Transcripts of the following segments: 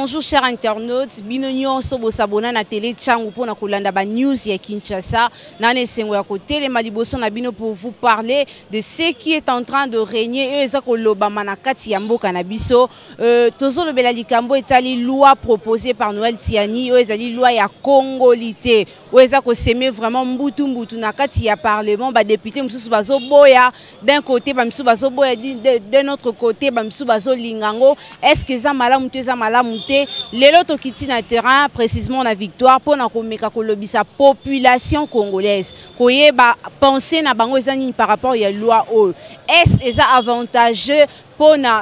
Bonjour chers internautes, binonyo sobo sabona na télé Tchangu pour na kolanda ba news ya Kinshasa. Nane sengo ya côté les maliboso na bino pour vous parler de ce qui est en train de régner et ça koloba manakati ya mboka na biso. Tozo le bela likambo etali loi proposée par Noël Tiani, ezali loi ya congolité. Eza ko semer vraiment mbutu na kati ya parlement ba député msusu bazo boya d'un côté ba msusu bazo boya d'un autre côté ba msusu bazo lingango. Est-ce que ça malamu te za malamu Lelo tokiti na terrain précisément la victoire pour na komeka kolobisa population congolaise koyeba penser na bango ezani par rapport ya loi o est-ce avantageux pour na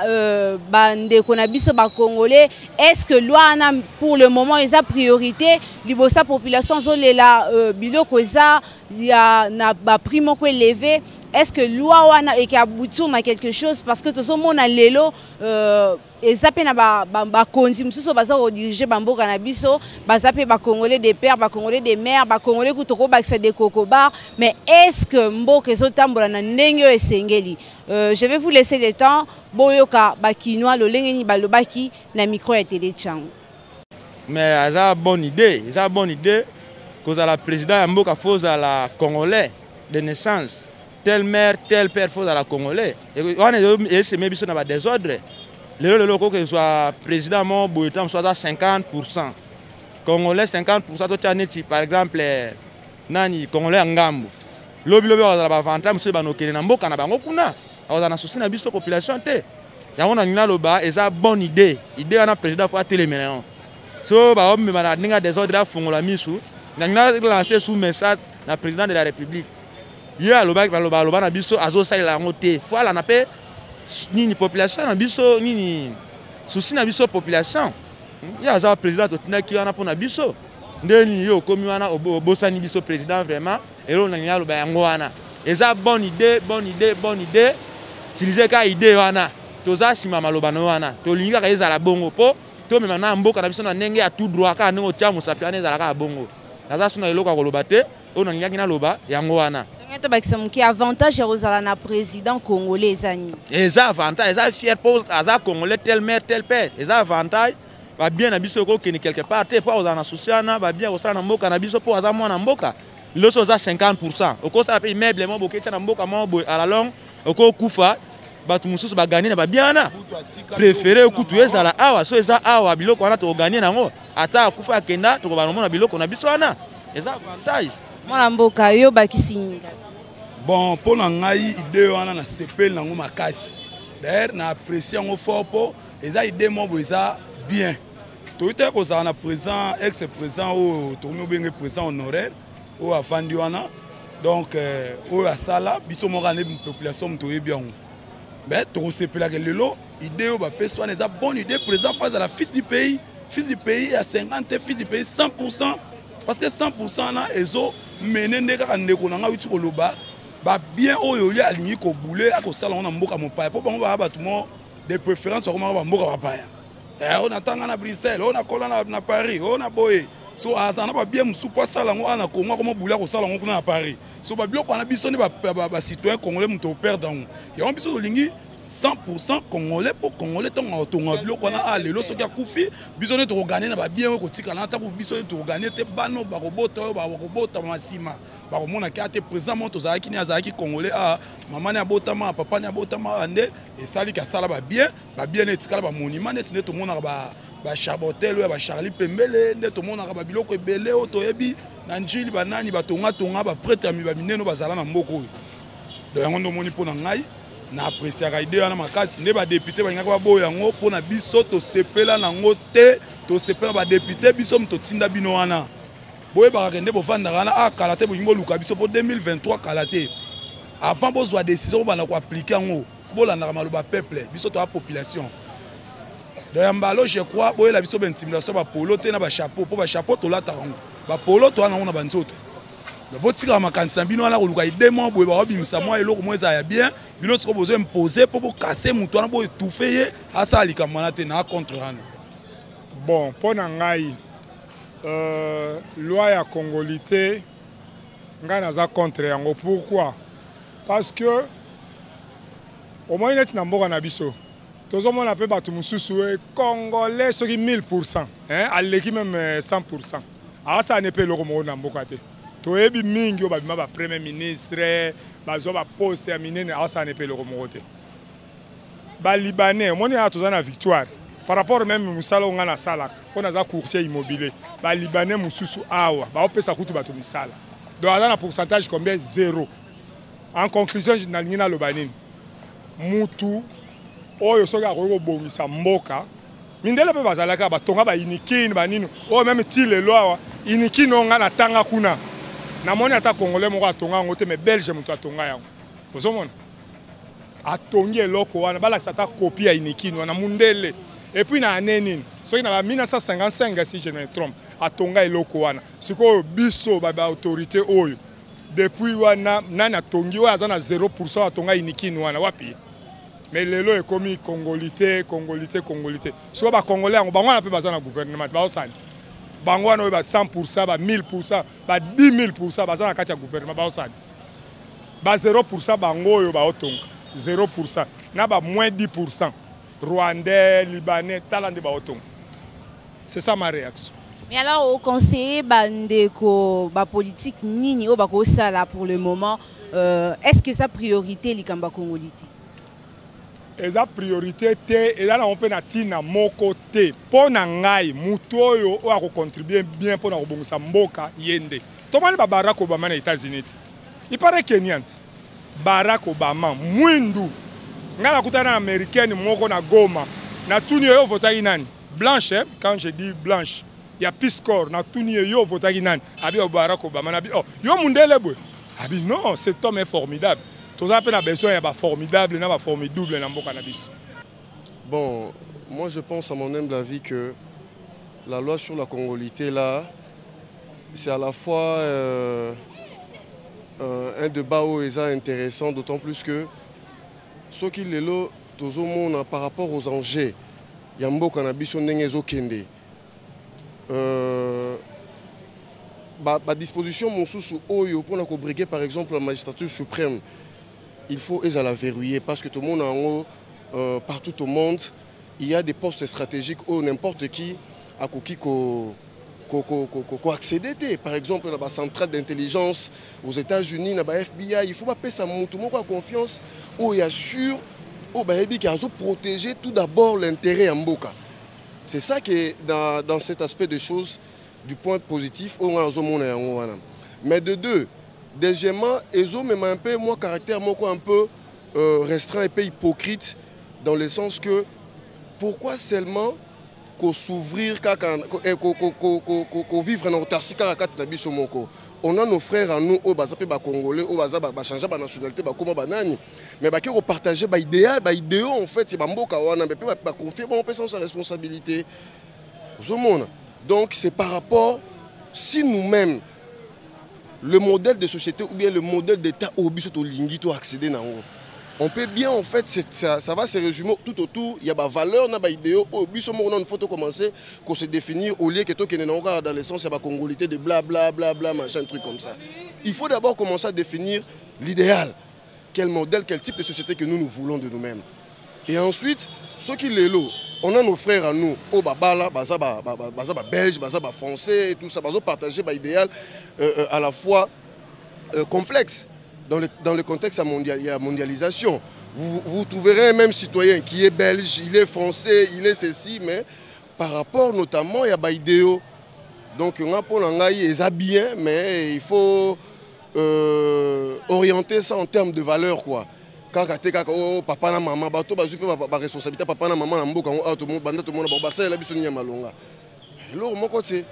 bande konabiso ba congolais est-ce que loi na pour le moment eza priorité libosa population zolela biloko eza ya na ba primo ko élevé. Est-ce que loi wana et aboutir na quelque chose parce que tout mona lelo ezape na ba konzi msusu baza ko diriger bamboka na biso bazape ba congolais des pères ba congolais des mères ba congolais kutoko ba des cocobar mais est-ce que mboka ezotambola na ndenge esengeli? Je vais vous laisser le temps boyoka ba kinwa lo lengeni ba lobaki na micro ya télé Tchangu. Mais ça bonne idée que la président ya mboka foza la congolais de naissance. Tel mère, tel père, faut à la Congolais. Et on est c'est même dans le désordre. Le loco que soit président mon boitam soit à 50%. Congolais 50%. Toi par exemple nani Congolais ngambo. Lobi on a avantage monsieur banokene na mboka na bango kuna. On a souci na biso population te. Ya on a nina loba et ça bonne idée. Idée on a président faut téléménéon. So ba homme na ninga désordre a fongola misu. Na lancer sous message na président de la République. Il y a le bac na biso azo sala ngote faut la nape ni population na biso ni souci na biso population il y a un président totina ki wana pona biso ndeni yo komi wana obosani biso président vraiment et là on a le ba ngwana et ça bonne idée utiliser ka idée wana toza sima maloba no wana to linga ka ezala bongo po to me na mboka na biso na ndenge ya tout droit ka ngo tia musapiane ezala ka bongo naza suna eloko ko lobate on a linga na loba yango wana. Qui avantage à président congolais zani. Et ça avantage, ça fier pour ça congolais tel mère tel père. Et ça avantage va bien na biso ko keni quelque part te pour on associana va bien osana mboka na biso pour azamo na mboka. Le so za 50%. Au costa paye meublement boketa na mboka mo à la longue oko kufa batu mususu ba gagner na ba bien na. Préféré okutu ezala awa so eza awa biloko wana to gagner nango ata kufa kenda to ba na biloko na biso wana. Et ça avantage. Mwana mboka yo bakisi. Bon, pour ngai idée wana na sepel nango makasi. D'ailleurs na apprécier ngo fort po eza idée mo boza bien. To ite ko za na présent ex-président o tourno benge président honoraire o afandi wana. Donc o asala biso mo ngane population to bien. Mais to sepela ke lelo idée o ba personne eza bonne idée président face à la fils du pays à 50 fils du pays 100% parce que 100% na ezo mené ndeka ndeko nanga uti ko loba ba bien oyo li alingi ko boule akosala na mboka mopaya po bango ba tout monde de préférence ko ba mboka bapaya on atanga na Bruxelles on akola na Paris on a boye so azana ba bien musupa sala ngo ana kongo ko boule ko sala ngo na Paris so ba biloko na biso ni ba citoyen congolais muto perdre ngo ya biso lingi 100% congolais pour congolais tonga biloko na alelo so kia kufi biso ne to gagner na ba bien ko tika na ta ko biso ne to gagner te bano ba robota masima ba ko mona ki ate président moto za ki ni azaki congolais a maman ne abotama papa ne abotama ande et sali ka sala ba bien ne tika ba monument ne to mona ba Chabotel ba Charlie Pembele ne to mona ba biloko ebele o to yebi na njili ba nani ba tonga ba prêtre mi ba mineno ba zala na mboko do yango ndo moni pona ngai na apprécier ka idée wana makasi ne ba député ba ngaka ba boya ngo pona biso to sepela nango te to sepela ba député biso mto tinda bino wana boye ba kende bo vanda wana a kalate bo ngo luka biso pour 2023 kalate avant bo zwa décision ba na ko appliquer ngo football na maloba peuple biso to la population de yambalo je crois boye la biso ben intimidation ba polo te na ba chapeau po ba chapeau to la tarango ba polo to na ngo na banzoto bo tika makanisa bino wana ko luka idée mo boye ba bimisa mo eloko mo eza ya bien bino siko besoin imposer pour casser mutu wana bo étouffer ye asa likamana te na contre wana. Bon pour ngai loi ya congolité nga naza contre yango. Pourquoi? Parce que au moins net na mboka na biso Tous on appelle bato mususu congolais sur 1000%, hein, aleki même 100%. Alors ça n'est pas le romo na mboka te. To ebi mingi o ba premier ministre, bazo ba poste ya minene, alors ça n'est pas le romo te. Ba libanais, on est à tous en victoire. Par rapport même musala on a sala, on a za courtier immobilier. Ba libanais mususu awa, ba opesa kutu bato misala. Donc on a un pourcentage combien 0. En conclusion, je n'ai pas le banine. Mutu oyo soka ko bongisa mboka mindele pe bazalaka batonga ba inikini banino o même tile loa inikini onga na tanga kuna na moni ata congolais moko atonga ngote mais belge mutu atonga yango ozomona atongi eloko wana bala sata copie ya inikini wana mundele et puis na aneni soki na ba 1955 si je ne me trompe atonga eloko wana siko biso ba autorité oyo depuis wana nana tongi oyo azana 0% atonga inikini wana wapi. Mais lelo est commis congolité. Si on va congolais, on va appeler le gouvernement. On va 100%, 1000%, 10 000%, bazana kati ya gouvernement. Ba 0% bango yo ba otonga. 0%. Na ba moins 10%. Rwandais, Libanais, talande ba otonga. C'est ça ma réaction. Mais alors au conseiller bandeko ba politique nini o ba ko sala pour le moment, est-ce que sa priorité likamba congolité? Et la priorité, et là on peut natina moko te. Pour nangai, mutoyo o a contribué bien pour na obongisa mboka yende. Tomani ba Barack Obama na États-Unis. Il paraît Kenyan. Barack Obama mwindu. Ngala kutana américaine moko na Goma. Na tuni yo votaki nani? Blanche, quand je dis blanche, il y a Piscor na tuni yo votaki nani? Abi Barack Obama na bi oh, yo mundele boy. Abi non, cet homme est formidable. Tout ça a besoin de formidable, de formidable dans le cannabis. Bon, moi je pense à mon humble avis que la loi sur la congolité là, c'est à la fois un débat intéressant, d'autant plus que ce qui est là, tout le monde par rapport aux enjeux, il y a un cannabis qui est kende. La disposition mon sous oyo pour briguer par exemple la magistrature suprême. Il faut la verrouiller parce que tout le monde en haut, partout au monde, il y a des postes stratégiques où n'importe qui a accéder. Par exemple, dans la centrale d'intelligence aux États-Unis, dans la FBI, il faut pas payer ça, tout le monde a confiance où il y a sûr, où il a protéger tout d'abord l'intérêt en Mboka. C'est ça qui est dans cet aspect de choses, du point positif, où on a un mais de deux. Deuxièmement, ils ont même un peu, moi, caractère un peu restreint et peu hypocrite, dans le sens que pourquoi seulement qu'on s'ouvrir, qu'on vivre en autarcie, on a nos frères à nous, au Congolais, au changer de nationalité, mais qui ont partagé l'idéal, l'idéal en fait, c'est Mboka, on confier, on peut sans sa responsabilité. Donc c'est par rapport, si nous-mêmes, le modèle de société ou bien le modèle d'État au Lingito accéder à on peut bien en fait, ça va se résumer tout autour, il y a des valeurs, il y a des idéaux, il faut commencer à se définir au lieu que tout dans le sens, il y a des congolité de bla, machin, truc comme ça. Il faut d'abord commencer à définir l'idéal, quel modèle, quel type de société que nous voulons de nous-mêmes. Et ensuite, ceux qui les lots, on a nos frères à nous, au Babala, Belge, Français, et tout ça, partager l'idéal à la fois complexe. Dans le contexte de la mondialisation, vous trouverez un même citoyen qui est belge, il est français, il est ceci, mais par rapport notamment, il y a des idéaux. Donc, on a pour l'engager, ils bien, mais il faut orienter ça en termes de valeur, quoi. Quand papa na maman, ba responsabilité papa na maman na mboka tout le monde ba ça la biso nya malonga. Alors mon côté.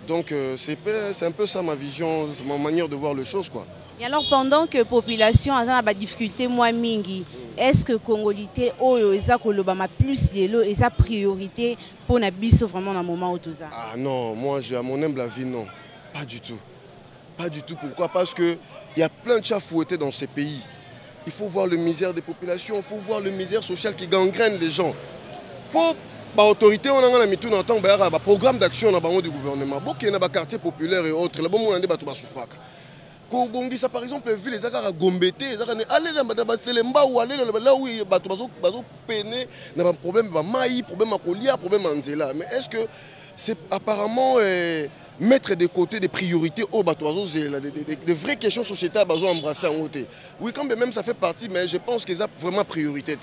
Donc c'est un peu ça ma vision, ma manière de voir les choses, quoi. Et alors pendant que la population a des difficultés moins mingi, est-ce que Congolité oyo eza kolobama plus lelo et sa priorité pour na biso vraiment dans moment où tout ça? Ah non, moi à mon humble avis non, pas du tout. Pas du tout. Pourquoi? Parce que il y a plein de chats fouettés dans ces pays. Il faut voir le misère des populations, il faut voir le misère sociale qui gangrène les gens. Pour l'autorité, on a mis tout dans un programme d'action du gouvernement. Il y a des quartiers populaires et autres. Là, on a des souffrance. kobongisa par exemple ville ezaka gombete ezaka aller na baselemba ou aller là où bato bazo peine na ba problème ba mai problème à kolia problème nzela. Mais est-ce que c'est apparemment mettre de côté des priorités au bato bazo zela des vraies questions sociétales bazo embrasser en côté? Oui, quand même ça fait partie, mais je pense que c'est vraiment priorité.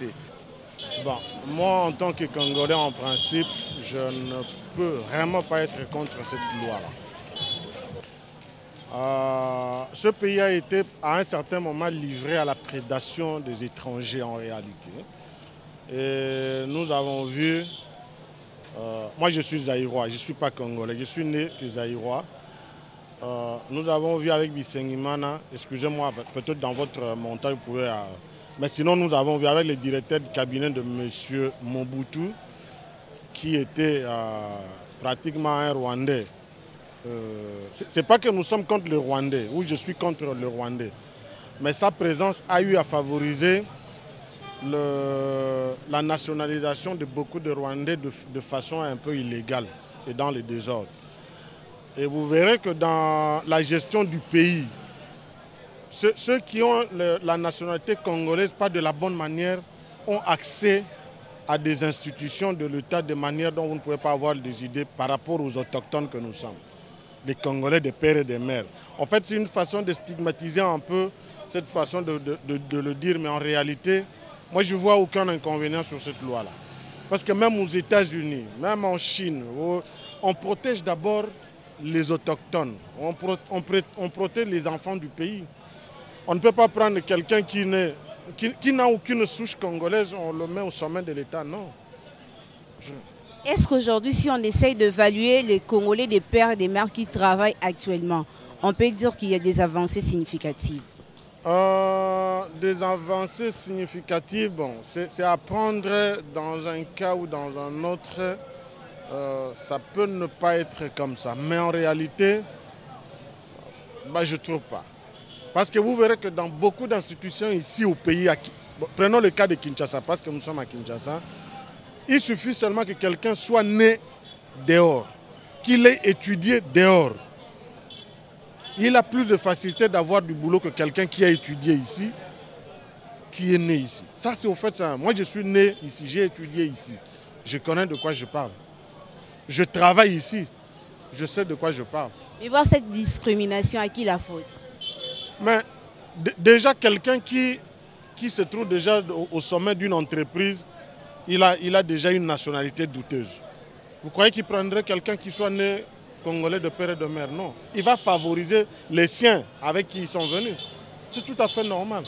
Bon, moi en tant que Congolais en principe, je ne peux vraiment pas être contre cette loi-là. Ce pays a été à un certain moment livré à la prédation des étrangers en réalité. Et nous avons vu, moi je suis zaïrois, je ne suis pas congolais, je suis né zaïrois. Nous avons vu avec Bisengimana, excusez-moi, peut-être dans votre montage vous pouvez... mais sinon nous avons vu avec le directeur du cabinet de M. Mobutu, qui était pratiquement un Rwandais. Ce n'est pas que nous sommes contre le Rwandais, ou je suis contre le Rwandais, mais sa présence a eu à favoriser la nationalisation de beaucoup de Rwandais de façon un peu illégale et dans le désordre. Et vous verrez que dans la gestion du pays, ceux qui ont la nationalité congolaise, pas de la bonne manière, ont accès à des institutions de l'État de manière dont vous ne pouvez pas avoir des idées par rapport aux autochtones que nous sommes. Des Congolais, des pères et des mères. En fait, c'est une façon de stigmatiser un peu cette façon de le dire, mais en réalité, moi je ne vois aucun inconvénient sur cette loi-là. Parce que même aux États-Unis, même en Chine, on protège d'abord les autochtones, on protège les enfants du pays. On ne peut pas prendre quelqu'un qui n'a aucune souche congolaise, on le met au sommet de l'État, non. Est-ce qu'aujourd'hui, si on essaye d'évaluer les Congolais, des pères et des mères qui travaillent actuellement, on peut dire qu'il y a des avancées significatives? Des avancées significatives, bon, c'est à prendre dans un cas ou dans un autre, ça peut ne pas être comme ça. Mais en réalité, je ne trouve pas. Parce que vous verrez que dans beaucoup d'institutions ici au pays, prenons le cas de Kinshasa, parce que nous sommes à Kinshasa, il suffit seulement que quelqu'un soit né dehors, qu'il ait étudié dehors. Il a plus de facilité d'avoir du boulot que quelqu'un qui a étudié ici, qui est né ici. Ça, c'est au fait ça. Moi, je suis né ici, j'ai étudié ici. Je connais de quoi je parle. Je travaille ici. Je sais de quoi je parle. Et voir cette discrimination, à qui la faute? Mais déjà, quelqu'un qui se trouve déjà au sommet d'une entreprise, il a déjà une nationalité douteuse. Vous croyez qu'il prendrait quelqu'un qui soit né congolais de père et de mère? Non. Il va favoriser les siens avec qui ils sont venus. C'est tout à fait normal.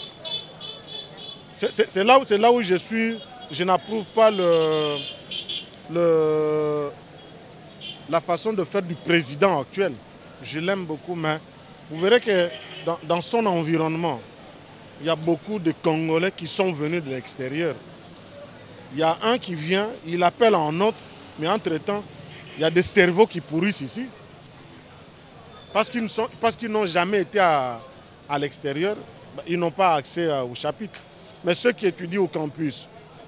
C'est là où je n'approuve pas la façon de faire du président actuel. Je l'aime beaucoup, mais vous verrez que dans son environnement, il y a beaucoup de Congolais qui sont venus de l'extérieur. Il y a un qui vient, il appelle en autre, mais entre-temps, il y a des cerveaux qui pourrissent ici. Parce qu'ils n'ont jamais été à l'extérieur, ils n'ont pas accès au chapitre. Mais ceux qui étudient au campus,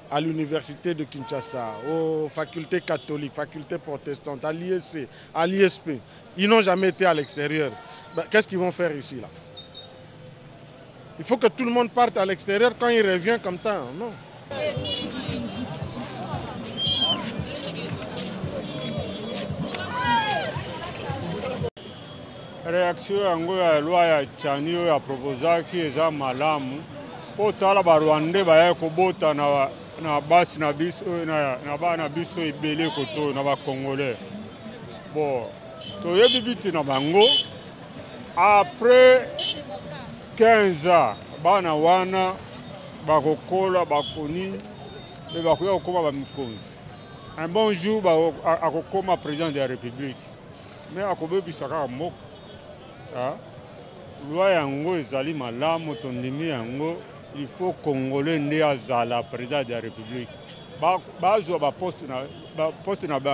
à l'université de Kinshasa, aux facultés catholiques, facultés protestantes, à l'ISC, à l'ISP, ils n'ont jamais été à l'extérieur. Qu'est-ce qu'ils vont faire ici là? Il faut que tout le monde parte à l'extérieur quand il revient comme ça, non? Réaction yango ya loi ya Tchani ya proposaki eza malamu po tala ba Rwandais ba kobota na basi na biso na bana biso ebele koto na ba Congolais. Bon, toyebi biti na bango après 15 ans bana wana bakokola bakoni be bakoya kokoma ba mikonzi. Un bon jour akokoma président de la République. Mais akobebisa kaka moko. Loi yango ezali malamu tondimi yango, il faut Congolais nde azala président de la République. Bazwa ba poste na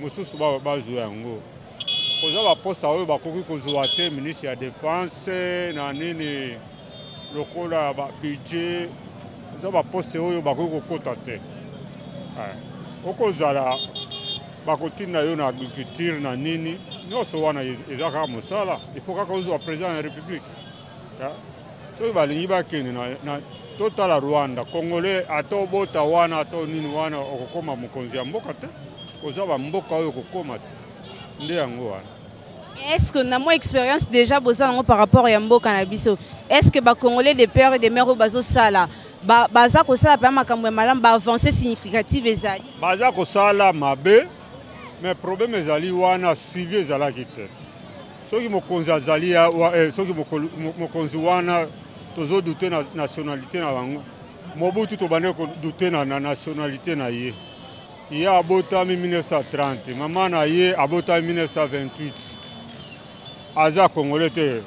mosusu bazwa yango. Koza ba poste oyo bakoki kozwa te ministre ya défense na nini lokola ba budget. Koza ba poste oyo bakoki kokota te. Okozala bakotina yo na agriculture na nini nyonso wana ezaka mosala il faut kaka ozwa président de la République. soki balingi bakende na totala Rwanda Congolais ata obota wana ata nini wana okokoma mokonzi ya mboka te koza bamboka oyo okokoma te nde yango wana. Est-ce que na moi expérience déjà boza nango par rapport ya mboka na biso, est-ce que ba Congolais des pères et des mères bazo sala baza ko sala pa makambo ya malamu ba avancée significative ezali baza ko sala mabe mais problème ezali wana suivi ezalaki te soki mokonzi azali soki mokonzi wana tozo douter na nationalité na bango Mobutu tobane ko douter na nationalité na ye abotami 1930 mama na ye abotami 1928 aza Congolais te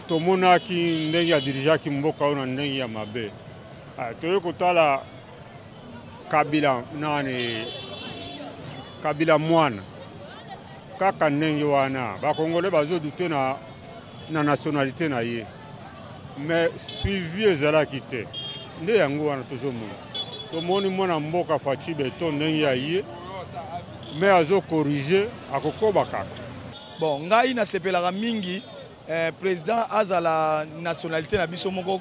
tomonaki ndenge ya dirijaki mboka oyo na ndenge ya mabe toye kotala Kabila mwana kaka ndenge wana bakongole bazodute na nationalité na ye mais suivi ezalaki te nde yango wana tozomona tomoni mwana mboka Faci Beton ndenge ya ye mais azokorige akokoba kaka. Bon, ngai nasepelaka mingi président azala nationalité na biso moko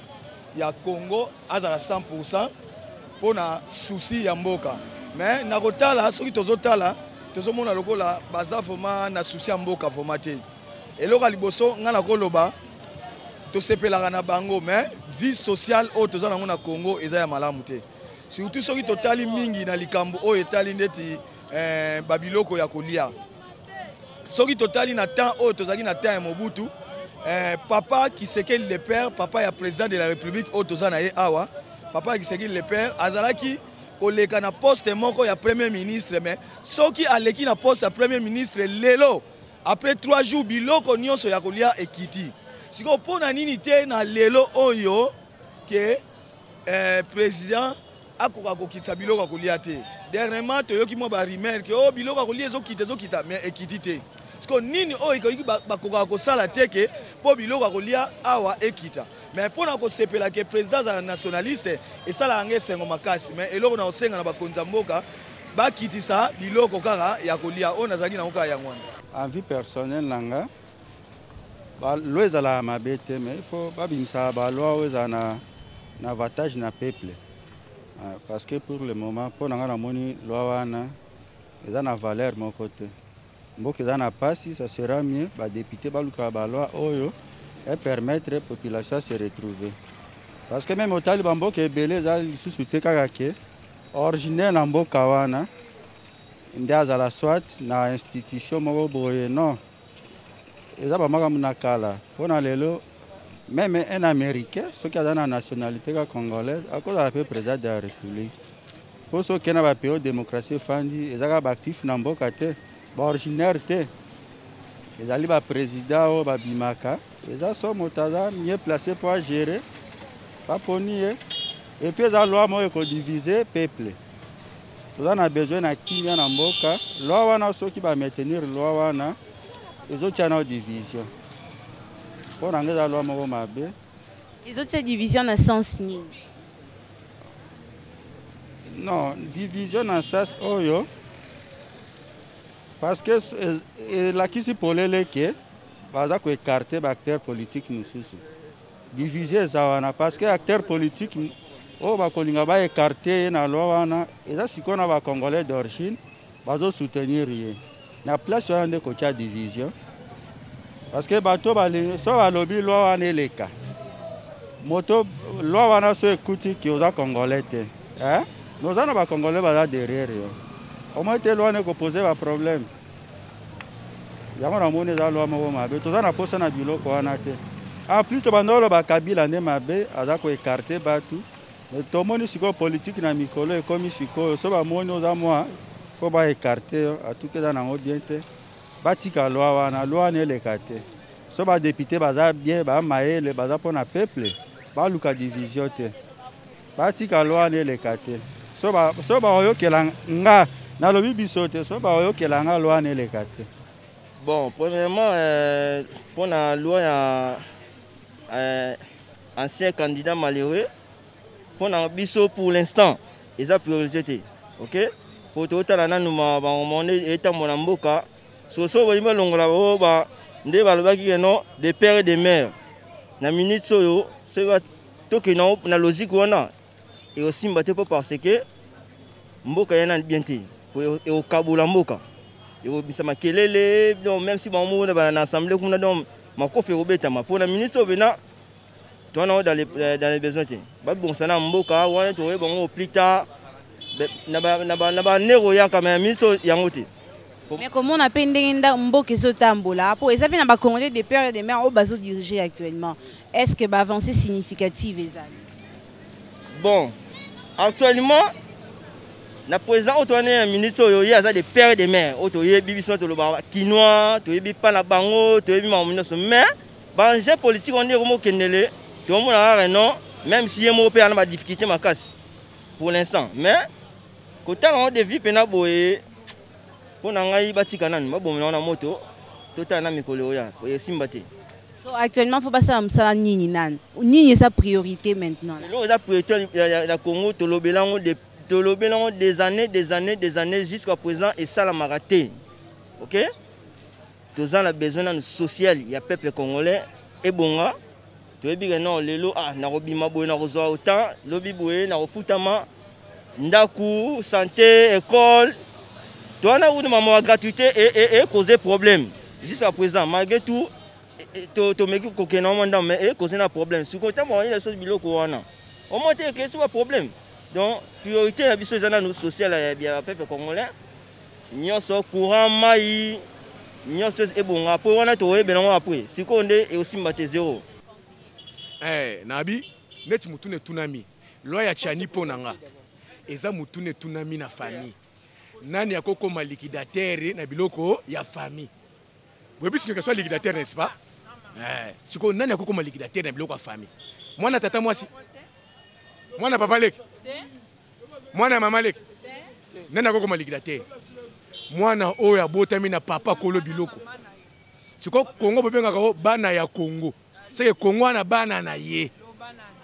ya Congo azala 100% pona souci ya mboka mais nakotala soki tozotala tozomona lokola baza vraiment na souci ya mboka vraiment te eloko liboso nga nakoloba tosepelaka na bango mais vie sociale oyo toza nango na Congo eza ya malamu te surtout soki totali mingi na likambo oyo etali ndeti babiloko ya kolia soki totali na temps oyo tozali na temps ya Mobutu papa Tshisekedi le père papa ya président de la République oyo toza na ye awa papa Tshisekedi le père azalaki koleka na poste moko ya premier ministre mais soki aleki na poste ya premier ministre lelo après 3 jours biloko nyonso ya kolia ekiti siko pona nini te na lelo oyo ke président akoka kokitisa biloko ya kolia te dernièrement toyoki mo ba rumeur ke biloko ya kolia ezokita mais ekiti te siko nini oyo ikoki bakoka kosala te ke po biloko ya kolia awa ekita mais pona kosepela ke président azala nationaliste esala yango esengo makasi mais eloko na kosenga na bakonzi ya mboka bakitisa biloko kaka ya kolia oyo nazalaki nango kaka yango wana. En vie personnelle nanga loi ezala mabe te mais il faut babimisa baloi oyo ezala na avantage na peuple parce que pour le moment mpo nanga namoni loi wana eza na valeur moko te mboka eza na pasi ça sera mieux badepute balukaka baloi oyo et permettre la population de se retrouver. Parce que même au Taliban, il y a des gens qui sont originaires de mboka wana, à la soit na institution non. Et ça va na kala. Pour même un Américain, ceux qui ont la nationalité congolaise, à cause de la président de la République. Pour ceux qui ont la période de démocratie fandi, ils sont actifs dans mboka te, originaire te. Ils ont le président ou Bimaka. Les gens sont mieux placés pour gérer, pas pour nier. Et puis, la loi est divisée, le peuple. Nous avons besoin de Kimia Namboka. La loi est qui va maintenir la loi. Les autres ont une division. Pour la loi les autres divisions dans le sens ni. Non, division dans le sens oyo. Parce que la qui s'est pour les baza ko écarter ba acteur politique mususu diviser zawana parce que acteur politique o ba kolinga ba écarter na loi wana eza sikona ba congolais d'origine bazo soutenir ye na place wana de ko cha division parce que bato ba so ba lobby loi wana eleka moto loi wana so écoute ki oza congolais te nous ana ba congolais baza derrière yo au moins te loi ne ko poser ba problème. Yango na moni za loi moko mabe toza na posa na biloko wana te en plus to bandolo ba Kabila nde mabe aza ko écarter batu mais to moni siko politique na mikolo ekomi siko so ba moni oza moi faut ba écarter atuke za nango bien te batika loi wana loi ne lekate so ba député baza bien ba maele baza pona peuple ba luka division te batika loi ne lekate so ba oyokela nga na lobi biso te so ba oyokela nga loi ne lekate. Bon, premièrement, pour la loi, ancien candidat malheureux, pour l'instant, ils ont priorité. Ok? Pour tout le monde, des pères et des mères. na ministre oyo soki toke na logique wana eosimba te mpo parce que mboka yana bien te po eokabula mboka eobisa makelele même si bamona na assemblée kuna donc makofi ekobetama mpo na ministre oyo pena towana dans les besoins te babongisa mboka wana toye bango plus tard na banero yaka mais ministre yango te. Mais comment on a pendé mboka ezotambola po eza pe na ba Congolais de père et de mère au bazo diriger actuellement, est-ce que ba avancée significative ezali? Bon, actuellement na président otoane ministre oyo ya za de père et de mère otoye bibiso to loba kinois to yebi pa na bango to yebi ma ministre mais ba jeu politique on est vraiment kenele to mo na non même si yemo pe ana ba difficulté makasi pour l'instant mais côté on de vie pena boye pour ngai batika nani babomela na moto tota na mikolo ya simba te. Actuellement faut pas ça ça nini nan nini sa priorité maintenant là la priorité la Congo to lobelango des années jusqu'à présent et ça la maraté. OK, tous en a besoin de social, il y a peuple congolais et bonga to ebi non lelo na robima boye na rozo autant lobi boye na refutama ndaku santé école to na ou maman gratuité et causer problème jusqu'à présent malgré tout to meki ko kenan manda mais causer un problème si côté moi il y a chose biloko wana au moins que c'est un problème. Donc priorité à biso zana no social ya peuple congolais nyonso courant mai nyonso ebonga po wana to ebelongo après sikonde et aussi mbate zéro. Nabi neti mutune tunami loi ya chani ponanga eza mutune tunami na famille nani akoko ma liquidateur na biloko ya famille webi sino que soit liquidateur n'est-ce pas siko nani akoko ma liquidateur na biloko ya famille mwana tata mwasi mwana papa leki mwana mama leki nani akoko ma liquidateur mwana oyo abotami na papa kolo biloko siko Congo bobengaka ko bana ya Congo c'est que Congo na bana na ye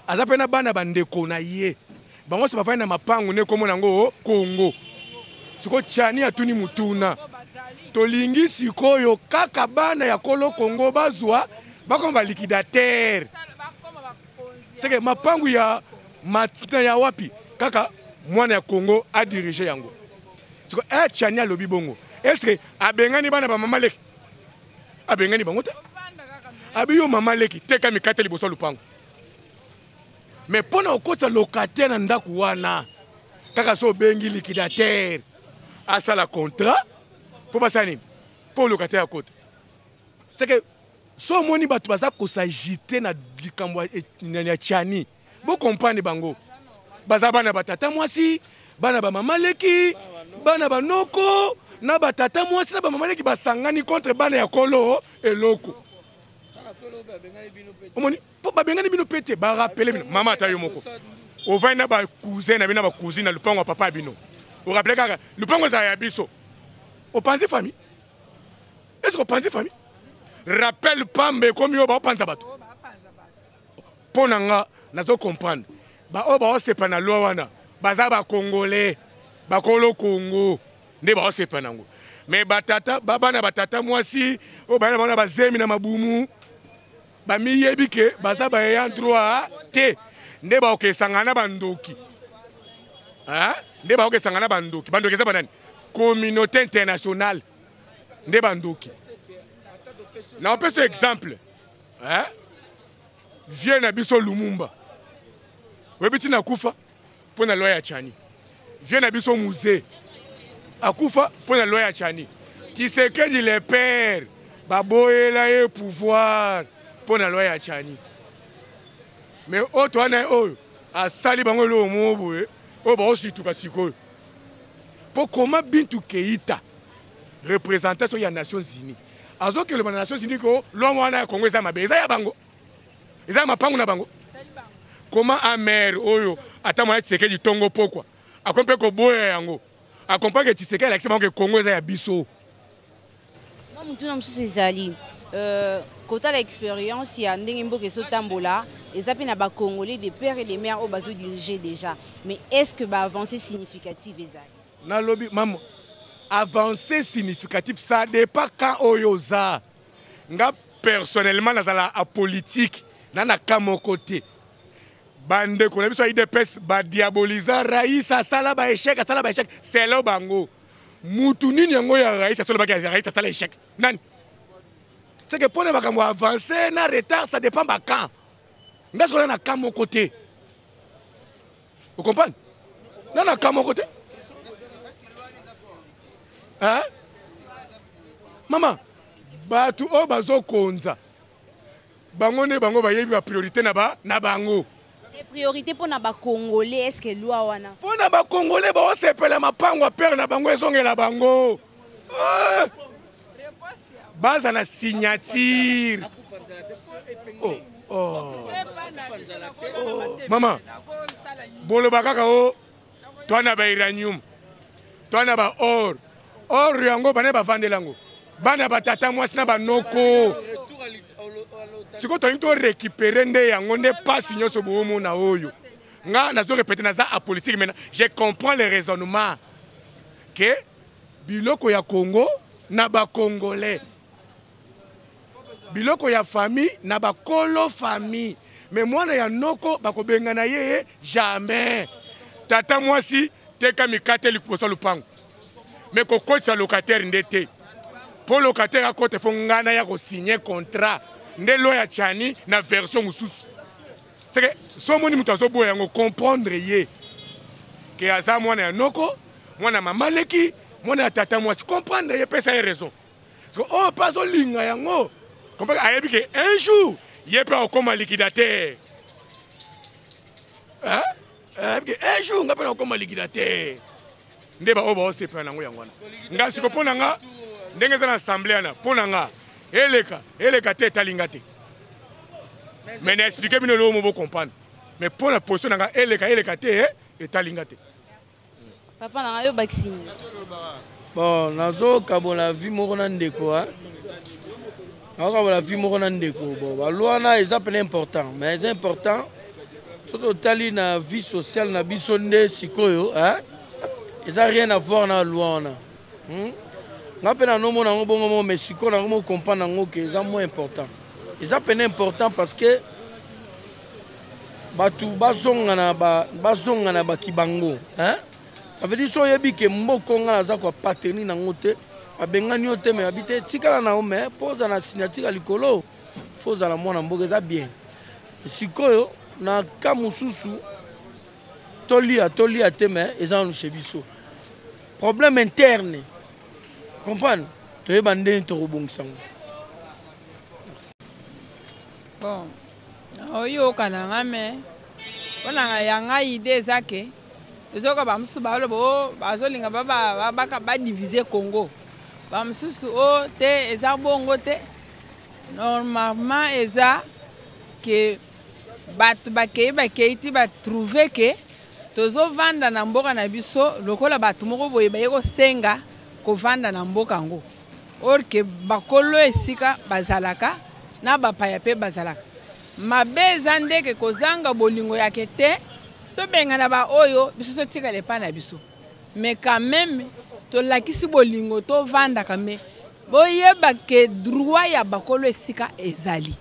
aza pena bana bandeko na ye bango se bafanya na mapangu ne komo nango Congo siko chani atuni mutuna tolingi sikoyo kaka bana ya kolo Congo bazwa bakomba liquidateur c'est que mapangu ya matina ya wapi kaka mwana ya Congo a dirigé yango siko chani alobi bongo est-ce que abengani bana ba mama leki abengani bango te abiyo mama leki teka mikate liboso lupango mais pona okota locataire na ndaku wana kaka so bengi liquidateur asala contrat pour basani pour locataire akota c'est que so moni batu baza ko s'agiter na likambo ya chani bo comprendre bango baza bana batata mwasi bana ba mama leki bana banoko na batata mwasi na ba mama leki basangani contre bana ya kolo eloko omoni po babengani bino pete ba rappeler bino mama tayo moko o va na ba cousin na bina ba cousine na lupango papa bino o rappeler kaka lupango za ya biso o pense famille est-ce que pense famille rappelle pambe comme yo ba panza bato ponanga nazo comprendre ba o ba o sepa na loi wana baza ba congolais ba kolo Congo nde ba o sepa nango mais batata baba na batata mwasi o ba na ba zemi na mabumu ba miyebike baza ba ya droit te nde ba okesangana bandoki nde ba okesangana bandoki za banani communauté internationale nde bandoki na on peut ce exemple vient na biso Lumumba webiti na kufa pona loi ya chani vient na biso musée akufa pona loi ya chani Tshisekedi le père baboyela ye pouvoir pona loi ya chani mais oto ana oyo asali bango lo moboye o ba osituka sikoyo po comment Bintou Keïta représentation ya Nations Unies azo ke le Nations Unies ko longo wana ya Congo eza mabe eza ya bango eza mapangu na bango comment amer oyo atamwa Tshisekedi tongo pokwa akompe ko boya yango akompa ke Tshisekedi akisema ke Congo eza ya biso moi mutuna msusu ezali kota l'expérience ya ndenge mboka ezotambola eza pe na ba Congolais de père et de mère au bazo diriger déjà mais est-ce que ba avancée significative ezali na lobby maman avancée significative ça dépend quand oyoza nga personnellement nazala a politique nana kamoko te bandeko na biso IDPS ba diaboliser Raïssa sala ba échec c'est lo bango mutu nini yango ya Raïssa sala ba Raïssa sala échec nani c'est que pour ne pas avancer na retard ça dépend ba quand ndas ko na kamoko te vous comprenez nana kamoko te hein maman batu o bazo konza bango ne bango ba yebi ba priorité na bango et priorité pour na ba congolais est-ce que loi wana pour na ba congolais ba osepela mapango père na bango ezongela bango baza na signature maman bolo bakaka o toi na ba uranium toi na ba or yango bane ba vandelango bana batata mwasi na banoko siko to récupérer nde yango nde passe nyonso bomo na oyo nga nazo répéter na za apolitique maintenant je comprends le raisonnement que biloko ya Congo na ba congolais biloko ya famille na ba kolo famille mais mwana ya noko bakobengana ye jamais tata mwasi teka mikate likuposa lupango mais kokotisa locataire ndete pour locataire à côté fongana ya ko signer contrat ndelo ya Tchani na version mususu c'est que so moni muto azo boya ngo comprendre ye que aza mwana ya noko mwana mama leki mwana ya tata mwasi comprendre ye pesa ye raison parce que oh pas linga yango comprendre ayebi que un jour ye peut comme liquidateur hein un jour nga peut comme liquidateur ndeba oba osepa nango yango wana nga siko pona nga ndenge za na assemblée na pona nga eleka te talinga te mais na expliquer bino lo mo comprendre mais pour la position nga eleka te talinga te papa na yo vaccine bon nazo kabola vie moko na ndeko hein nazo kabola vie moko na ndeko bon ba loi na est important mais c'est important surtout tali na vie sociale na biso nde sikoyo hein ils n'ont rien à voir dans la loi. Je ne mais si on comprend que c'est moins important. C'est important parce que ça veut dire que Mboko a partenaire dans le mais habité tikala na mais pose na signature à likolo faut za la mona mboka za bien sikoyo na kamususu tolia te mais ezan chez biso problème interne comprendre to yeba ndeni to robongsango bon oyo kana ngame ona yanga idée zake ezoko ba musu ba lobo bazolinga ba diviser Congo ba musu o te eza bongo te normalement eza que batu bakei ba trouver que tozo vanda na mboka na biso lokola batu moko boye bayeko senga ko vanda na mboka ngo or que bakolo esika bazalaka na bapaya pe bazalaka mabeza ndeke kozanga bolingo yake te to benga na ba oyo biso tika le pana biso mais quand même to lakisi bolingo to vanda kame boyeba ke droit ya bakolo esika ezali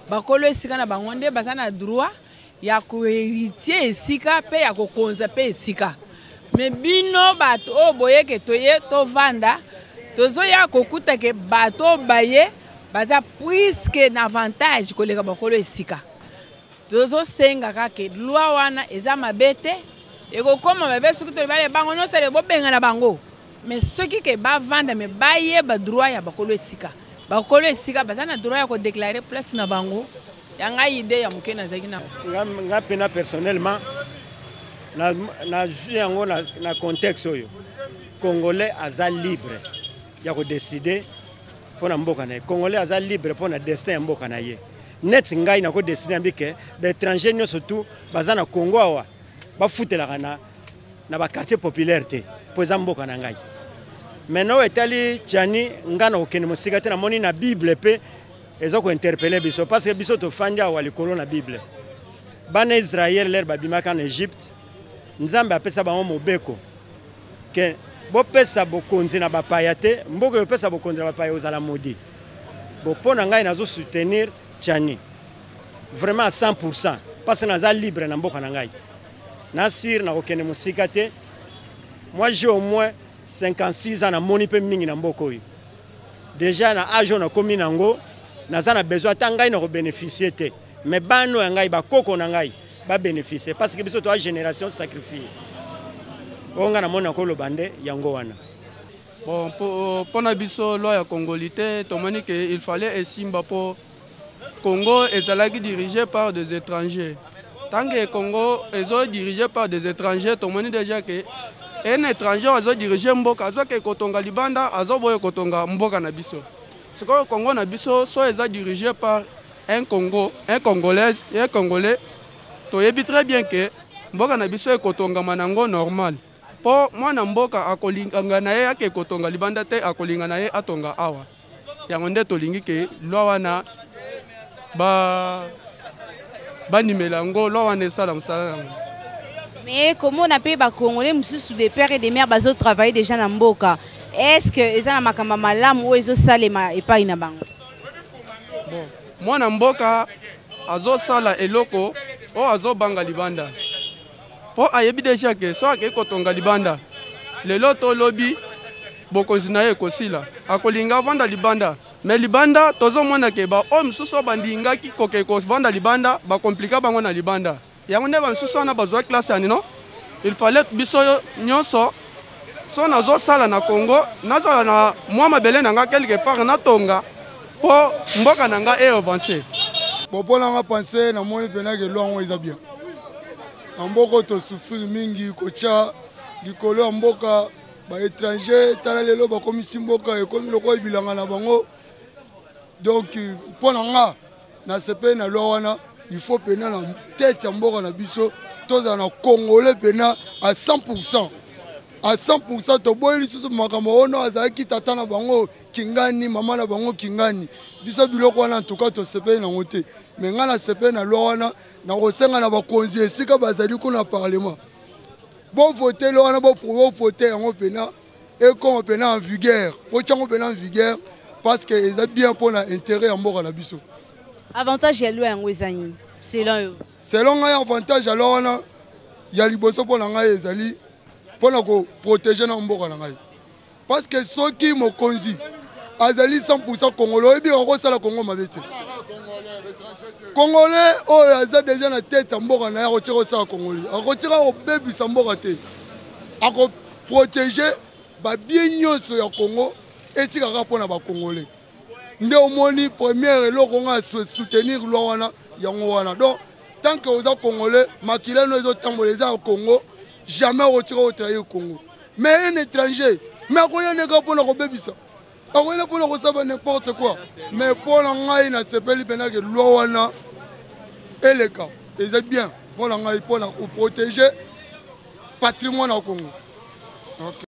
bakolo esika na bangonde bazana droit ya ko héritier esika pe ya ko konza pe esika mais bino bato o boye ke toye to vanda tozo ya kokuta ke bato baye baza puisque na avantage koleka bakolo esika tozo senga kake loi wana eza mabete eko koma mabe soki to bale bango no sele bo benga na bango mais soki ke ba vanda me baye ba droit ya bakolo esika baza na droit ya ko déclarer place na bango yanga idée ya mukena zakina nga pena personnellement na yango na contexte oyo congolais aza libre ya ko décider pona mboka na congolais aza libre pona destin ya mboka na ye net ngai na ko décider ambike ba étranger nyo surtout baza na Congo awa ba futelaka na ba quartier populaire te po za mboka na ngai maintenant etali Tchani ngana okene musika te na moni na Bible pe ezo ko interpeller biso parce que biso to fandi awa likolo na Bible bana Israël ler babimaka en Égypte nzambe apesa bango mobeko ke bopesa bokonzi na bapaya te mboka yopesa bokonzi na bapaya ozala modi bo pona ngai nazo soutenir Tchani vraiment à 100%. Parce que naza libre na mboka na ngai. Nasir na kokene musika te. Moi j'ai au moins 56 ans na moni pe mingi na mboka oyo. Déjà na âge na komi nango, naza na besoin ta ngai na ko bénéficier te. Mais bano ya ngai ba koko na ngai ba bénéficier parce que biso to génération sacrifiée. Onga na mona ko lo bande yango wana. Bon, pour na biso loi ya congolité, tomoni que il fallait esimba pour Congo est dirigé par des étrangers. Tant que Congo est dirigé par des étrangers, tomoni déjà que un étranger a dirigé mboka, azo ke kotonga libanda, azo boye kotonga mboka na biso. Ce que Congo na biso soit est dirigé par un Congolais et un Congolais. Toyebi très bien que mboka na biso est kotonga manango normal. Po mwana mboka akolinganga na ye ake kotonga libanda te akolinga na ye atonga awa. Yango nde tolingi ke loi wana ba nimelango loi wana esala mosala nango. Mais comment on appelle les Congolais sous des pères et des mères qui travaillent déjà dans mboka? Est-ce que ils ont makamba malam ou ils ont salema et pas inabango? Bon, mwana mboka azo sala eloko o azo banga libanda. Po ayebi déjà que soit ke kotonga libanda lelo to lobi bokonzi na ye kosila akolinga vanda libanda mais libanda tozo mona ke ba o msuso bandinga ki koke ko vanda libanda ba komplika bango na libanda yango ne ba msuso na bazwa classe ani non il fallait biso nyonso so nazo sala na Congo nazo na mwa mabele nanga quelque part na tonga po mboka nanga e avancer bon pour nga penser na moi pena ke lo ngo bien. Mboka to souffrir mingi kocha likolo mboka ba étranger tala lelo ba komisi mboka e komi loko bilanga na bango donc pona nga na sepe na lo wana il faut pena na tête ya mboka na biso toza na congolais pena à 100%. À 100% to boy lisusu makambo ono azaki tata na bango kingani mama na bango kingani biso biloko wana en tout cas to sepe na ngote mais nga na sepe na lo wana na kosenga na bakonzi esika bazali kuna parlement bon voter lo wana bon pour voter yango pena et comme pena en vigueur po chango pena en vigueur parce que ils a bien pour na intérêt ya mboka na biso avantage ya lo yango ezani selon nga avantage ya lo wana ya liboso pour na nga ezali pour nous protéger nos mboka na ngai parce que ceux qui mo konzi azali 100% congolais et bien on sala Congo mabete congolais oh aza déjà na tête mboka na ya ko tira ça congolais ko tira o baby sa mboka te a ko protéger ba bien nyonso ya Congo et tika ka pona ba congolais nde omoni première eloko nga soutenir loi wana yango wana donc tant que oza congolais makila no ezo tamboleza au Congo jamais retiré au travail au Congo. Mais un étranger, mais quand il y a des gens pour nous bébisa, quand il y a pour nous savoir n'importe quoi, mais pour nous il n'a pas le pénal que l'ouana et les cas. Et c'est bien pour nous protéger le patrimoine au Congo. Okay.